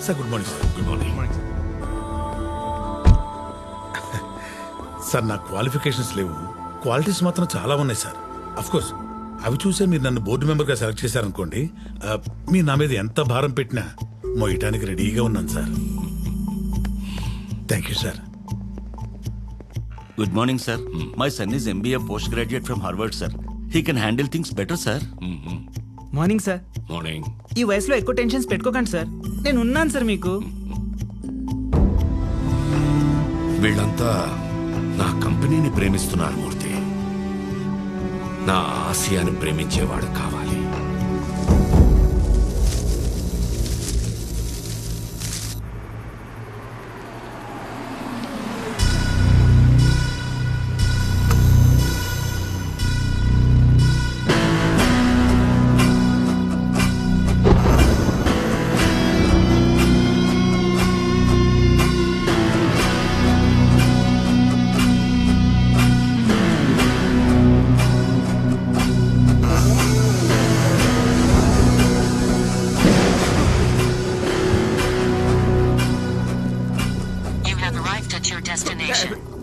Sir good morning sir. Good morning. Sir నా qualifications లేవు, qualities మాత్రం చాలా ఉన్నాయి సార్. అఫ్ కోర్స్ అవి చూసే మీరు నన్ను బోర్డు మెంబర్గా సెలెక్ట్ చేశారనుకోండి, మీరు నా మీద ఎంత భారం పెట్టినా మోయటానికి రెడీగా ఉన్నాను sir. Thank you sir. Good morning, sir. My son is MBA postgraduate from Harvard, sir. He can handle things better, sir. Morning sir. Morning. ఈ వయసులో ఎక్కువ టెన్షన్స్ పెట్టుకోకండి సార్, నేను ఉన్నాను సార్ మీకు. వీళ్ళంతా నా కంపెనీని ప్రేమిస్తున్నారు మూర్తి. నా ఆసియాని ప్రేమించేవాడు కావాలి.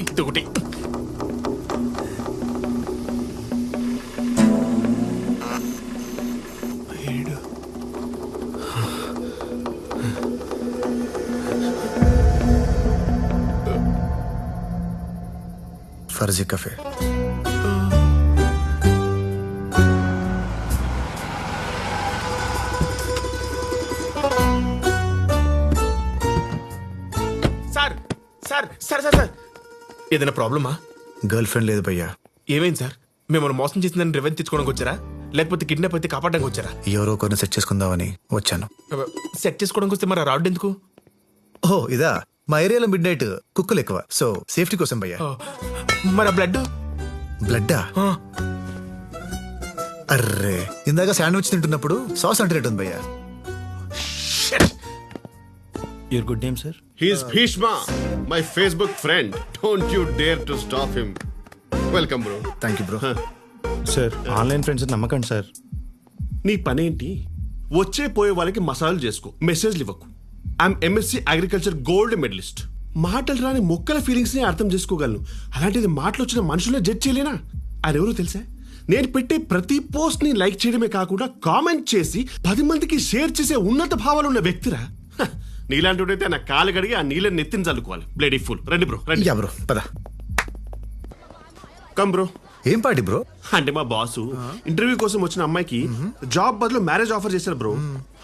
ఇదొకటి. Farzi Cafe. Sir sir sir sir sir ఏదైనా ప్రాబ్లమా? గర్ల్ ఫ్రెండ్ లేదు భయ్యా. ఏమైంది సార్? మిమ్మల్ని మోసం చేసిందని రివెంజ్ తెచ్చుకోవడానికి వచ్చారా, లేకపోతే కిడ్నాప్ అయితే కాపాడడానికి వచ్చారా? ఎవరో ఒకరిని సెట్ చేసుకుందామని వచ్చాను. సెట్ చేసుకోవడానికి వస్తే మరి రావడం ఎందుకు? ఓహో ఇదా, మా ఏరియాలో మిడ్ నైట్ కుక్కలు ఎక్కువ, సో సేఫ్టీ కోసం భయ్యా. మరి ఆ బ్లడ్? బ్లడ్డా? అర్రే, ఇందాక శాండ్విచ్ తింటున్నప్పుడు సాస్ అంటున్నట్టుంది భయ్యా. Your good name, sir? He is Bhishma, my Facebook friend. Don't you dare to stop him. Welcome, bro. Thank you bro. Sir online friends నమ్మకండి సార్. నీ పనేంటి? వచ్చే పోయే వాళ్ళకి మసాలు చేసుకో, మెసేజ్లు ఇవ్వకు. I'm MSc agriculture gold medalist. మాటలు రాని మొక్కల ఫీలింగ్స్ ని అర్థం చేసుకోగలను, అలాంటిది మాటలు వచ్చిన మనుషులే జడ్జ్ చేయలేనా? ఆయన ఎవరో తెలుసా? నేను పెట్టే ప్రతి పోస్ట్ ని లైక్ చేయడమే కాకుండా కామెంట్ చేసి 10 మందికి షేర్ చేసే ఉన్నత భావాలు ఉన్న వ్యక్తిరా. నీలాంటి నా కాలు కడిగి ఆ నీళ్ళని నెత్తిని చల్లుకోవాలి. Bloody fool. రండి బ్రో, రండి. యా బ్రో, పద. Come bro. ఏం పార్టీ బ్రో? అంటే మా బాసు ఇంటర్వ్యూ కోసం వచ్చిన అమ్మాయికి జాబ్ బదులు మ్యారేజ్ ఆఫర్ చేశారు బ్రో.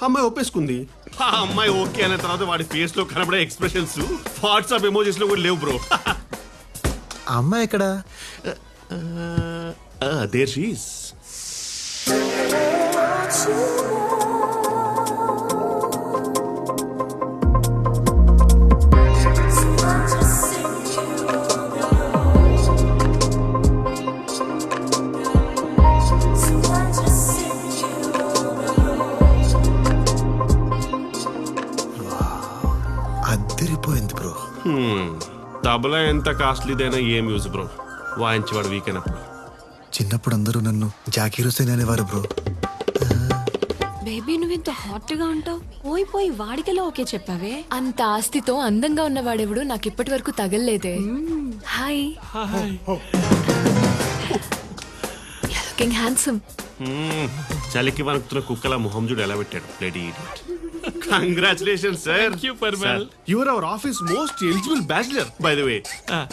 అమ్మాయి ఒప్పేసుకుంది. ఆ అమ్మాయి ఓకే అనే తర్వాత వాడి ఫేస్ లో కనబడే ఎక్స్ప్రెషన్స్ వాట్సాప్ ఎమోజీస్ లో కూడా లేవు బ్రో. ఆ అమ్మాయి ఎక్కడ? There she is. అద్దరిపోయింది బ్రో. తబలా ఎంత కాస్ట్లీదైనా ఏం యూజ్ బ్రో, వాయించేవాడు వీక్ అయినప్పుడు. చిన్నప్పుడు అందరూ నన్ను జాకీర్ హుస్సేన్ అనేవారు బ్రో. బేబీ నువ్వు ఇంత హాట్ గా ఉంటావు, పోయి పోయి వాడికెలా ఓకే చెప్పావే? అంత ఆస్తితో అందంగా ఉన్నవాడెవడు నాకు ఇప్పటి వరకు తగలలేదే. Hi, looking handsome. చలికి వణుకుతున్న కుక్కల మొహం చూడు ఎలా పెట్టాడు. Lady congratulations sir. You are our office most eligible bachelor, by the way.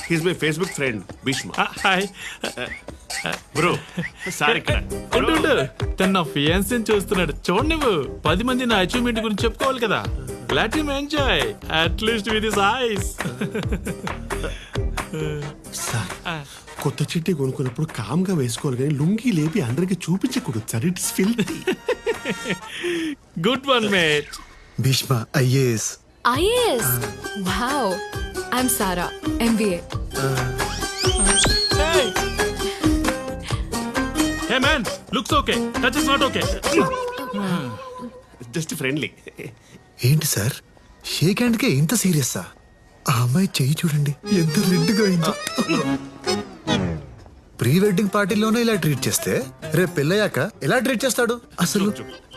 He's my Facebook friend, Bhishma. Hi Bro, sorry ఇక్కడ. ఉండు, తన నా ఫియాన్సీని చూస్తున్నాడు. చూడండి, 10 మంది నా అచీవ్మెంట్ గురించి చెప్పుకోవాలి కదా. Let him enjoy at least with his eyes. Sir, కొత్త చిట్టి కొనుక్కున్నప్పుడు కామ్గా వేసుకోవాలి కానీ లుంగి లేపి అందరికి చూపించకూడదు sir. It's filthy. Good one mate. Bhishma IAS. IAS, wow. I'm Sara, MBA. Hey man, looks okay, touch is not okay. Just friendly. ఏంటి సార్, షేక్ హ్యాండ్ కే ఇంత సీరియస్సా? ఆ అమ్మాయి చెయ్యి చూడండి ఎంత రెడ్గా అయిందో. ప్రీ వెడ్డింగ్ పార్టీలోనే ఇలా ట్రీట్ చేస్తే రేపు పెళ్ళయ్యాక ఎలా ట్రీట్ చేస్తాడు? అసలు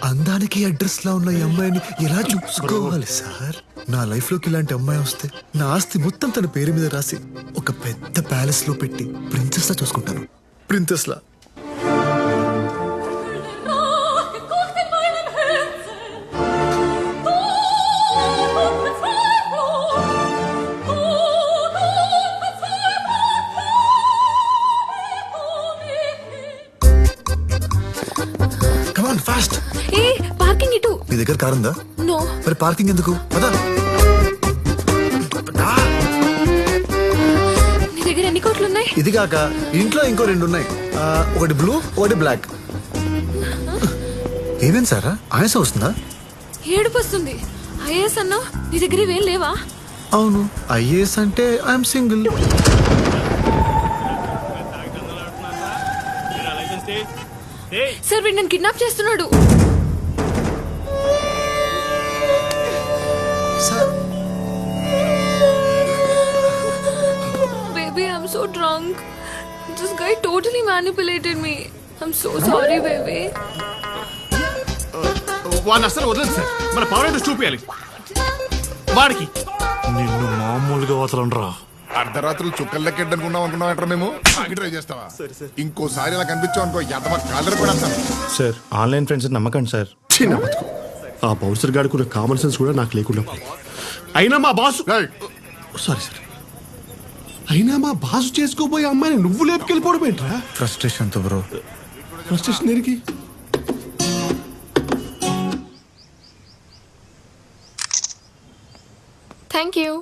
అందానికి అడ్రస్ లా ఉన్న ఈ అమ్మాయిని ఎలా చూసుకోవాలి సార్? నా లైఫ్ లోకి ఇలాంటి అమ్మాయి వస్తే నా ఆస్తి మొత్తం తన పేరు మీద రాసి ఒక పెద్ద ప్యాలెస్ లో పెట్టి ప్రిన్సెస్ లా చూసుకుంటాను. ప్రిన్సెస్ లా. ఫాస్ట్. ఏ పార్కింగ్ ఇటు. నీ దగ్గర కారు ఉందా? నో. మరి పార్కింగ్ ఎందుకు? పదా. నీ దగ్గర ఎన్ని కోట్లు ఉన్నాయి? ఇది కాక ఇంట్లో ఇంకో 2 ఉన్నాయి. ఒకటి బ్లూ, ఒకటి బ్లాక్. ఏమేం సారా? ఆయాసం వస్తుందా? ఏడుపు వస్తుంది. ఐఏఎస్ అన్నా నీ దగ్గర ఇవేం లేవా? అవును, ఐఏఎస్ అంటే ఐఎమ్ సింగిల్. సార్ వీడు నన్ను కిడ్నాప్ చేస్తున్నాడు. Baby, I'm so drunk. This guy totally manipulated me. I'm so sorry, baby. వాడిని అసలు వదలండి సార్, మన పవర్ ఏంటో చూపించాలి వాడికి. నిన్ను మామూలుగా వదలండ్రా. అర్ధరాత్రులు చుక్కలు లెక్కెట్టనుకున్నాం అనుకున్నాం. మేము ట్రై చేస్తావా? ఇంకోసారి ఇలా కనిపించావు అనుకో, ఎంత కాలర్ కూడా సార్ ఆన్లైన్ ఫ్రెండ్స్ నమ్మకండి సార్. చిన్న బతుకు. ఆ బౌన్సర్ గాడికి ఉన్న కామన్ సెన్స్ కూడా నాకు లేకుండా పోయింది. అయినా మా బాసు సారీ సార్, అయినా మా బాసు చేసుకోబోయే అమ్మాయిని నువ్వు లేపుకెళ్ళిపోవడం ఏంట్రా? ఫ్రస్ట్రేషన్ తో బ్రో. ఫ్రస్ట్రేషన్ దేనికి? Thank you.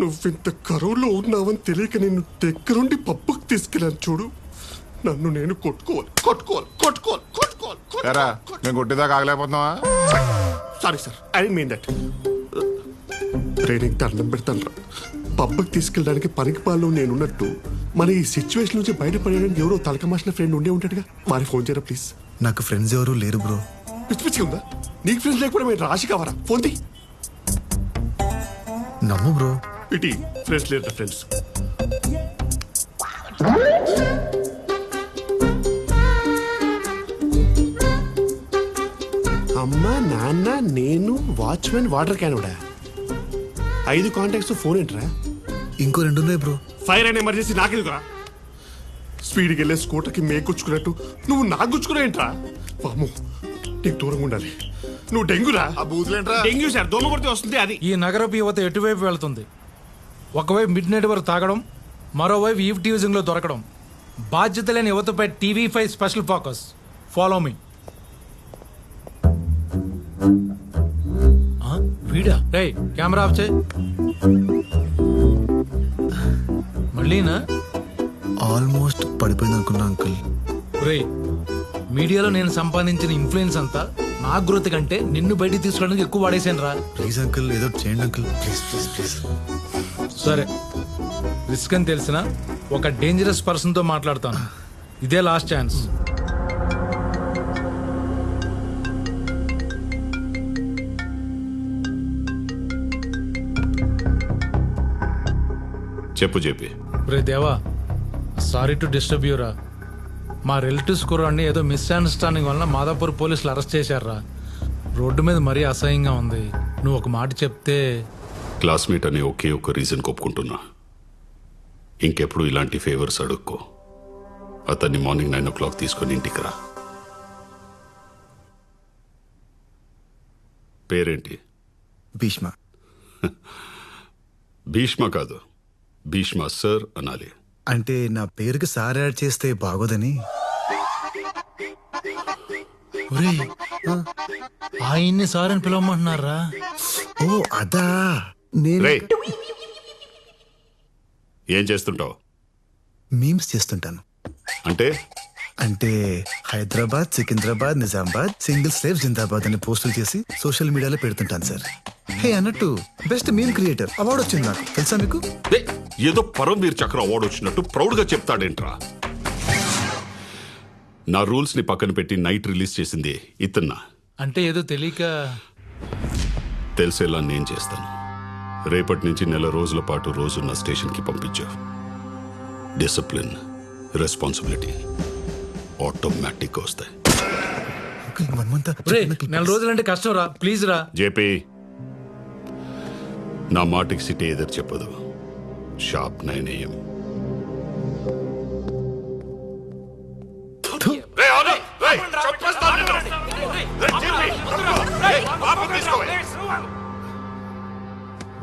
నువ్వింత కరువులో ఉన్నావని తెలియక నిన్ను దగ్గరుండి పప్పుకు తీసుకెళ్ళాను చూడు. నన్ను నేను కొట్టుకోవాలి. మేము కొట్టేదాకా ఆగలేకపోతున్నావా? Sorry sir, I don't mean that. Training దండం పెడతాను రా. పబ్బకి తీసుకెళ్ళడానికి పనికి పాలు నేనున్నట్టు మన ఈ సిచ్యువేషన్ నుంచి బయటపడడానికి ఎవరో తలకమాసిన ఫ్రెండ్ ఉండే ఉంటాడుగా, వారికి ఫోన్ చేయరా ప్లీజ్. నాకు ఫ్రెండ్స్ ఎవరు లేరు బ్రో. పిచ్చి పిచ్చిగా ఉందా? నీకు ఫ్రెండ్స్ లేకపోతే మీరు రాశి కావరా? ఫోన్ తీ. నమ్ము బ్రో. ఇటీ ఫ్రెండ్స్ లేరు ఫ్రెండ్స్. అమ్మ, నాన్న, నేను, watchmen, water can. 5 contacts. Phone ఏంట్రా? ఇంకో 2 ఉన్నాయి బ్రో. ఫైర్ అండ్ ఎమర్జెన్సీ నాకెందుకురా? స్పీడ్కి వెళ్ళే స్కూటర్కి మేకొచ్చుకున్నట్టు నువ్వు నాకు గుచ్చుకున్నావేంట్రా? పాము, నీకు దూరంగా ఉండాలి. నువ్వు డెంగ్యూరా? డెంగ్యూ సార్, దోమ కొడితే వస్తుంది అది. ఈ నగరపు యువత ఎటువైపు వెళ్తుంది? ఒకవైపు మిడ్ నైట్ వరకు తాగడం, మరోవైపు ఈవ్ టీజింగ్ లో దొరకడం. బాధ్యత లేని యువతపై TV5 special focus. Follow me. వీడా? రేయ్ కెమెరా ఆఫ్ చేయి. మళ్ళీనా? ఆల్మోస్ట్ పడిపోయింది అనుకున్నా అంకుల్. రేయ్, మీడియాలో నేను సంపాదించిన ఇన్ఫ్లుయెన్స్ అంతా నా గ్రోత్ కంటే నిన్ను బయటికి తీసుకోవడానికి ఎక్కువ వాడేసాను రా. ప్లీజ్ అంకుల్, ఏదో చేయండి అంకుల్, ప్లీజ్ ప్లీజ్ ప్లీజ్. సరే, రిస్క్ అని తెలిసిన ఒక డేంజరస్ పర్సన్ తో మాట్లాడతాను. ఇదే లాస్ట్ ఛాన్స్. చెప్పు చెప్పి. రే దేవా, సారీ టు డిస్టర్బ్ యూరా. మా రిలేటివ్స్ కుర్రాడిని ఏదో మిస్అండర్స్టాండింగ్ వల్ల మాదాపూర్ పోలీసులు అరెస్ట్ చేశారా. రోడ్డు మీద మరీ అసహ్యంగా ఉంది. నువ్వు ఒక మాట చెప్తే. క్లాస్మేట్ అనే ఒకే ఒక రీజన్ ఒప్పుకుంటున్నా. ఇంకెప్పుడు ఇలాంటి ఫేవర్స్ అడుక్కో. అతన్ని మార్నింగ్ 9 o'clock తీసుకొని ఇంటికి రా. పేరేంటి? భీష్మ. భీష్మ కాదు, భీష్మ సార్ అనాలి. అంటే నా పేరుకి సార్ యాడ్ చేస్తే బాగోదని. ఆయన్ని సార్ అని పిలవమంటున్నారా? ఓ అదా. నేను ఏం చేస్తుంటావు? మీమ్స్ చేస్తుంటాను. అంటే హైదరాబాద్, సికింద్రాబాద్, నిజామాబాద్, సింగిల్ స్లేవ్ జిందాబాద్ అనే పోస్టులు చేసి సోషల్ మీడియాలో పెడుతుంటాను సార్. హే అన్నట్టు బెస్ట్ మీమ్ క్రియేటర్ అవార్డు వచ్చింది నాకు, తెలుసా మీకు? ఏదో పరమవీర్ చక్ర అవార్డు వచ్చినట్టు ప్రౌడ్ గా చెప్తాడేంట్రా? నా రూల్స్ ని పక్కన పెట్టి నైట్ రిలీజ్ చేసింది ఇతన్నా. అంటే ఏదో తెలియక. తెలిసేలా నేను చేస్తాను. రేపటి నుంచి 1 నెల రోజుల పాటు రోజు నా స్టేషన్ కి పంపించు. డిసిప్లిన్, రెస్పాన్సిబిలిటీ ఆటోమేటిక్గా వస్తాయి. అంకుల్ మనమంతా రే నెల రోజులంటే కష్టం రా, ప్లీజ్ రా. జేపీ, నా మాటకి సిటీ ఎదురు చెప్పదు. Sharp 9 AM.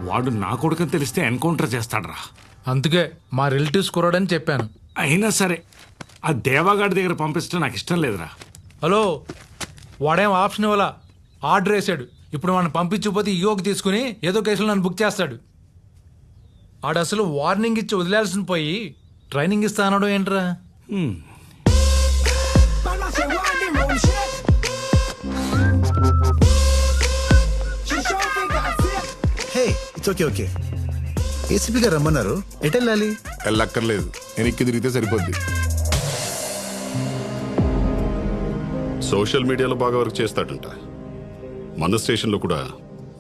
వాడు నా కొడుకని తెలిస్తే ఎన్కౌంటర్ చేస్తాడ్రా. అందుకే మా రిలేటివ్స్ కుర్రాడని చెప్పాను. అయినా సరే ఆ దేవాగాడి దగ్గర పంపించడం నాకు ఇష్టం లేదురా. హలో, వాడేం ఆప్షన్ ఇవ్వాలా, ఆర్డర్ వేసాడు. ఇప్పుడు మనం పంపించకపోతే ఈగోకి తీసుకుని ఏదో కేసులో నన్ను బుక్ చేస్తాడు. ఆడు అసలు వార్నింగ్ ఇచ్చి వదిలేయాల్సిన పోయి ట్రైనింగ్ ఇస్తా అనడం ఏంట్రా? Hey it's okay okay. ACP గారు రమ్మన్నారు, ఎటు వెళ్ళాలి? వెళ్ళక్కర్లేదు, వెనక్కి తిరిగితే సరిపోద్ది. సోషల్ మీడియాలో బాగా వర్క్ చేస్తాడంట. మన స్టేషన్లో కూడా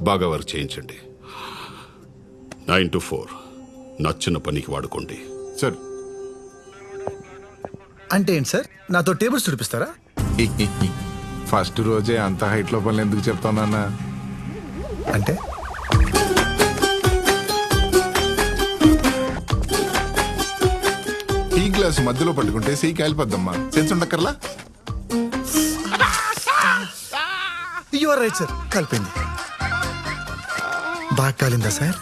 బాగా వర్క్ చేయించండి. 9 to 4 నచ్చిన పనికి వాడుకోండి. సార్ అంటే ఏంటి సార్, నాతో టేబుల్స్ చూపిస్తారా? ఫస్ట్ రోజే అంత హైట్ లో పనులు ఎందుకు చెప్తానన్నా? అంటే టీ గ్లాస్ మధ్యలో పట్టుకుంటే సీ కాలిపోద్దమ్మా, సెన్స్ ఉండక్కర్లా. యు ఆర్ రైట్ సార్, కలిపింది. బాగా కాలిందా సార్?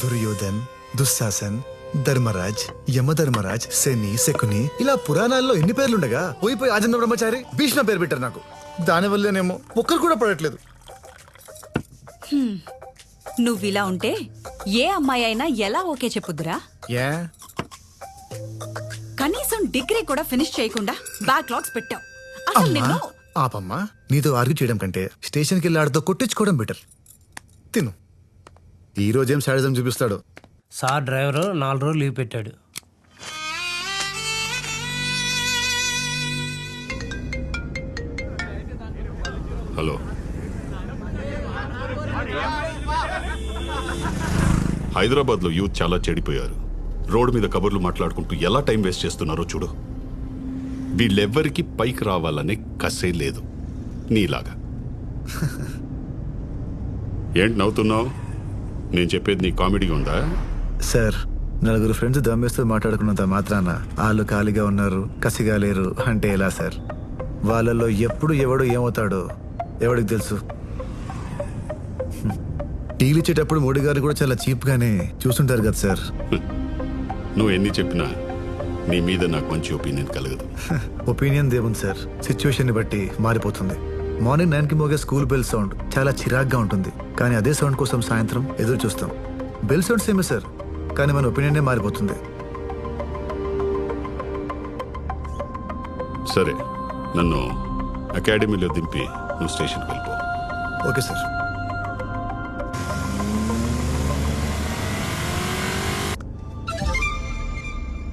దుర్యోధన్, దుశ్శాసన్, ధర్మరాజ్, యమధర్మరాజ్, శని, శకుని, ఇలా పురాణాల్లో ఎన్ని పేర్లుండగా పోయిపోయి ఆజంద బ్రహ్మచారి, భీష్మ పేరు పెట్టారు నాకు. దానివల్లేనేమో ఒక్కరు కూడా పడట్లేదు. నువ్విలా ఉంటే ఏ అమ్మాయి అయినా ఎలా ఓకే చెప్పుద్దురా? ఏ కనీసం డిగ్రీ కూడా ఫినిష్ చేయకుండా బ్యాక్లాగ్స్ పెట్టావు. అసలు నిన్ను ఆపమ్మా, నీతో ఆర్గ్యూ చేయడం కంటే స్టేషన్కి వెళ్ళి ఆడితో కొట్టించుకోవడం బెటర్. తిను. ఈ రోజేం శాడిజం చూపిస్తాడు. సార్ డ్రైవరు 4 రోజులు లీవ్ పెట్టాడు. హలో, హైదరాబాద్లో యూత్ చాలా చెడిపోయారు. రోడ్డు మీద కబుర్లు మాట్లాడుకుంటూ ఎలా టైం వేస్ట్ చేస్తున్నారో చూడు. వీళ్ళెవ్వరికి పైకి రావాలనే కసే లేదు నీలాగా. ఏంటి నవ్వుతున్నావు? నేను చెప్పేది నీ కామెడీగా ఉందా? సార్, నలుగురు ఫ్రెండ్స్ దమ్మేస్తూ మాట్లాడుకున్నంత మాత్రాన వాళ్ళు ఖాళీగా ఉన్నారు, కసిగా లేరు అంటే ఎలా సార్? వాళ్ళల్లో ఎప్పుడు ఎవడు ఏమవుతాడో ఎవడికి తెలుసు. టీలు ఇచ్చేటప్పుడు మోడీ గారు కూడా చాలా చీప్గానే చూస్తుంటారు కదా సార్. నువ్వు ఎన్ని చెప్పినా నీ మీద నాకు మంచి ఒపీనియన్ కలగదు. ఒపీనియన్ దేవుంది సార్, సిచ్యువేషన్ ని బట్టి మారిపోతుంది. మార్నింగ్ 9కి మోగే స్కూల్ బెల్ సౌండ్ చాలా చిరాగ్గా ఉంటుంది, కానీ అదే సౌండ్ కోసం సాయంత్రం ఎదురు చూస్తాం. బెల్ సౌండ్ సేమే సార్, కానీ మన ఒపీనియన్ మారిపోతుంది. సరే, నన్ను అకాడమీలో దింపి నువ్వు స్టేషన్కి వెళ్ళిపో. Okay sir.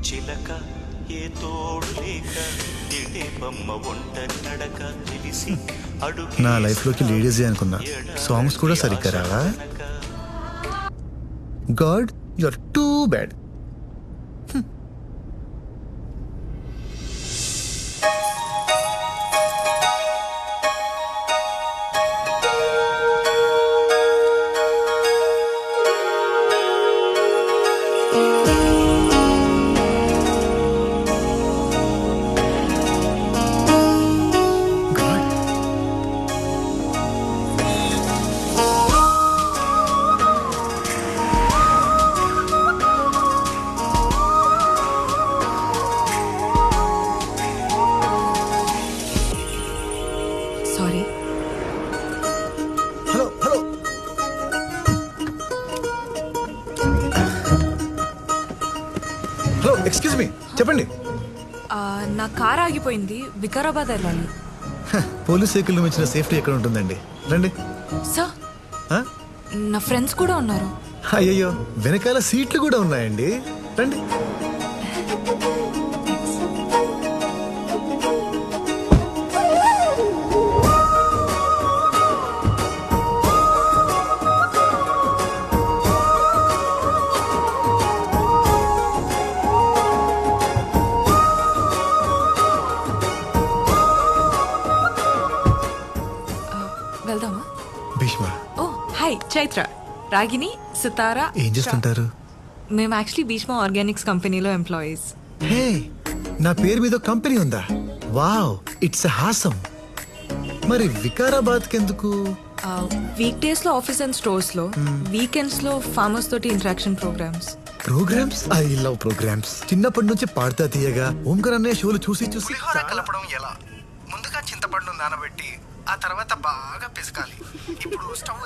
చిలక ఏ తోడు లేక బొమ్మ ఒంటరి నడక తెలిసి అడుగు. నా లైఫ్లోకి లేడీజే అనుకున్నా, సాంగ్స్ కూడా సరిగ్గా రావా? God, you are too bad. Sorry. Hello hello, hello, excuse me, చెప్పండి. నా కార్ ఆగిపోయింది, వికారాబాద్ వెళ్ళాలి. పోలీస్ వెహికల్ మించిన సేఫ్టీ ఎక్కడ ఉంటుందండి? రండి. సార్, ఆ? నా ఫ్రెండ్స్ కూడా ఉన్నారు. అయ్యయ్యో, వెనకాల సీట్లు కూడా ఉన్నాయండి, రండి. చైత్ర, రాగిని, సితారా. ఏం చేస్తుంటారు? మేము యాక్చువల్లీ భీష్మ ఆర్గానిక్స్ కంపెనీలో ఎంప్లాయీస్. హే, నా పేరు మీద కంపెనీ ఉందా? Wow, it's awesome. మరి వికారాబాద్ కెందుకు? వీక్ డేస్ లో ఆఫీస్ అండ్ స్టోర్స్ లో, వీకెండ్స్ లో ఫార్మర్స్ తోటి interaction programmes. Programmes? I love programmes. చిన్నప్పటి నుంచి పాడతా తీయగా ఓంకర్ అనే షోలు చూసి చూసి కలపడం ఎలా? ముందుగా చింతపండు నానబెట్టి ఆ తర్వాత బాగా పిసకాలి. ఇప్పుడు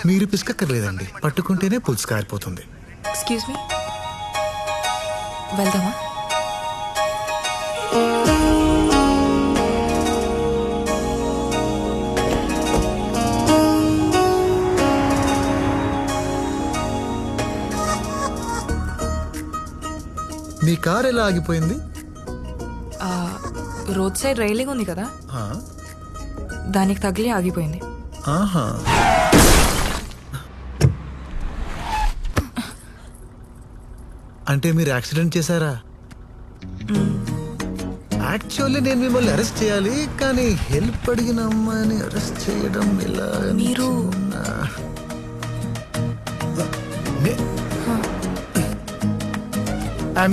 మీరు పిసకక్కర్లేదండి, పట్టుకుంటేనే పులుసు కారిపోతుంది. ఎక్స్క్యూజ్ మీ, వెళ్దామా? మీ కార్ ఎలా ఆగిపోయింది? రోడ్ సైడ్ రైలింగ్ ఉంది కదా, ఆ, దానికి తగిలి ఆగిపోయింది. ఆహా. అంటే మీరు యాక్సిడెంట్ చేశారా? యాక్చువల్లీ నేను మిమ్మల్ని అరెస్ట్ చేయాలి, కానీ హెల్ప్ అడిగిన అమ్మాయిని అరెస్ట్ చేయడం ఎలా? మీరు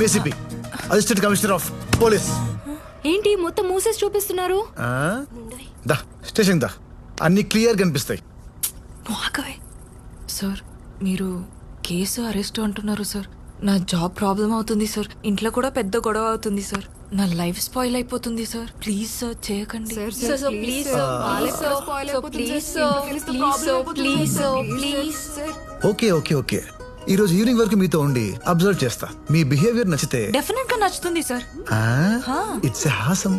ACP, assistant commissioner of police. ఏంటి మొత్తం మూసేసి చూపిస్తున్నారు? దా స్టేషన్ దా, అన్ని క్లియర్ కనిపిస్తాయి. సార్, మీరు కేసు అరెస్ట్ అంటున్నారు సార్. నా జాబ్ ప్రాబ్లం అవుతుంది సార్, ఇంట్లో కూడా పెద్ద గొడవ అవుతుంది సార్, నా లైఫ్ స్పాయిల్ అయిపోతుంది సార్. ప్లీజ్ సార్, చేయకండి. ఓకే ఓకే ఓకే, ఈ రోజు ఈవినింగ్ వరకు మీతో ఉండి అబ్జర్వ్ చేస్తా. మీ బిహేవియర్ నచ్చితే డెఫినెట్ గా నచ్చుతుంది సార్. ఇట్స్ హాసం.